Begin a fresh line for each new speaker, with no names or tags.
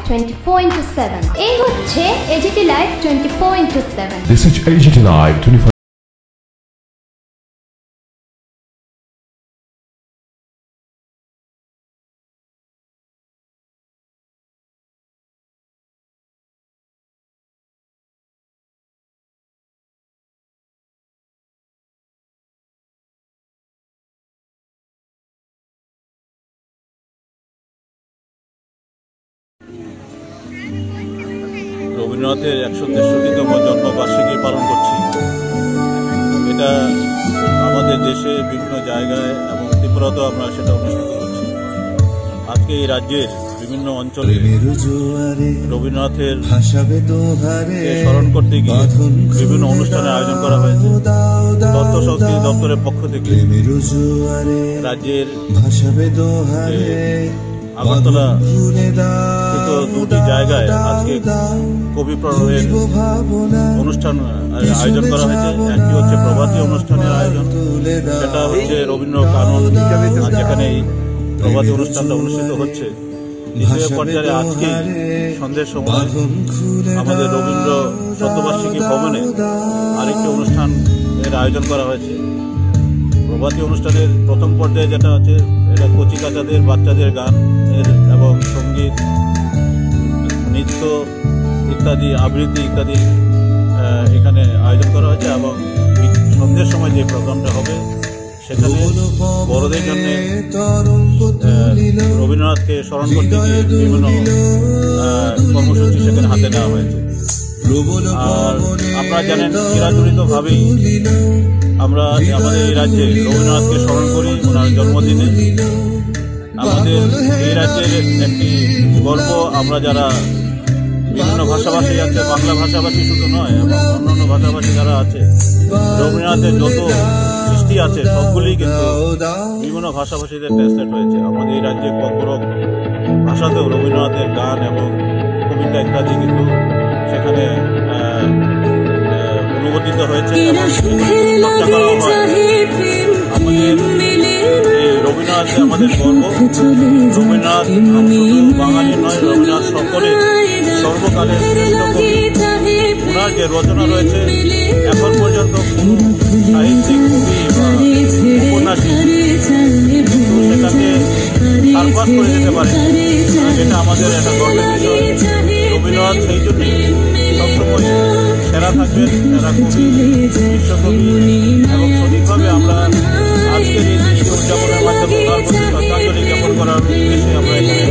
24/7 এই হচ্ছে AGT Live 24/7
This is AGT Live 24রবীন্দ্রনাথের
163তম জন্মবার্ষিকী পালন করছি। এটা আমাদের দেশে বিভিন্ন জায়গায় এবং ত্রিপুরাতেও আমরা সেটা অনুষ্ঠিত করছি। আজকে এই রাজ্যের বিভিন্ন অঞ্চলে রবীন্দ্রনাথের স্মরণ করতে গিয়ে বিভিন্ন অনুষ্ঠানের আয়োজন করা হয়েছে। তথ্য সংস্কৃতি দপ্তরের পক্ষ থেকে রাজ্যের আগরতলা দুটি জায়গায় আজকে কবি প্রণয়ের অনুষ্ঠান আয়োজন করা হয়েছে। একটি হচ্ছে প্রভাতী অনুষ্ঠানের আয়োজন, সেটা হচ্ছে রবীন্দ্র কানন, যেখানে এই প্রভাতী অনুষ্ঠানটা অনুষ্ঠিত হচ্ছে। দ্বিতীয় পর্যায়ে আজকে সন্ধ্যের সময় আমাদের রবীন্দ্র শতবার্ষিকী ভবনে আরেকটি অনুষ্ঠানের আয়োজন করা হয়েছে। প্রভাতী অনুষ্ঠানের প্রথম পর্যায়ে যেটা আছে, এটা কচিকাচাদের বাচ্চাদের গান এবং সঙ্গীত, নৃত্য ইত্যাদি, আবৃত্তি ইত্যাদি এখানে আয়োজন করা হয়েছে। এবং সন্ধ্যের সময় যে প্রোগ্রামটা হবে সেখানে বড়দের জন্য রবীন্দ্রনাথকে স্মরণ করতে গিয়ে বিভিন্ন কর্মসূচি সেখানে হাতে নেওয়া হয়েছে। আর আপনারা জানেন, চিরাচরিতভাবেই আমরা আমাদের এই রাজ্যে রবীন্দ্রনাথকে স্মরণ করি ওনার জন্মদিনে। আমাদের এই রাজ্যের একটি গর্ব, আমরা যারা বিভিন্ন ভাষাভাষী আছে, বাংলা ভাষাভাষী শুধু নয় এবং অন্যান্য ভাষাভাষী যারা আছে, রবীন্দ্রনাথের যত সৃষ্টি আছে সবগুলি কিন্তু বিভিন্ন ভাষাভাষীদের ট্রান্সলেট হয়েছে। আমাদের এই রাজ্যে ককবরক ভাষাতেও রবীন্দ্রনাথের গান এবং কবিতা ইত্যাদি কিন্তু সেখানে অনুবাদিত হয়েছে এবং চর্চা করা হয়। আমাদের এই রবীন্দ্রনাথ আমাদের গর্ব। রবীন্দ্রনাথ শুধু বাঙালি নয়, রবীন্দ্রনাথ সকলের সর্বকালের শ্রেষ্ঠ কবি। ওনার যে রচনা রয়েছে এখন পর্যন্ত কোনো সাহিত্যিক কবি বা উপন্যাসী সেটাকে সারপাস করে যেতে পারে, যেটা আমাদের একটা গর্বের বিষয়। রবীন্দ্রনাথ সেই জন্যই সবসময় সেরা থাকবেন, সেরা কবি, বিশ্বকবি। এবং সঠিকভাবে আমরা আজকের এই দিনটি উদযাপনের মাধ্যমে ওনার প্রতি শ্রদ্ধাঞ্জলি জ্ঞাপন করার উদ্দেশ্যে আমরা এখানে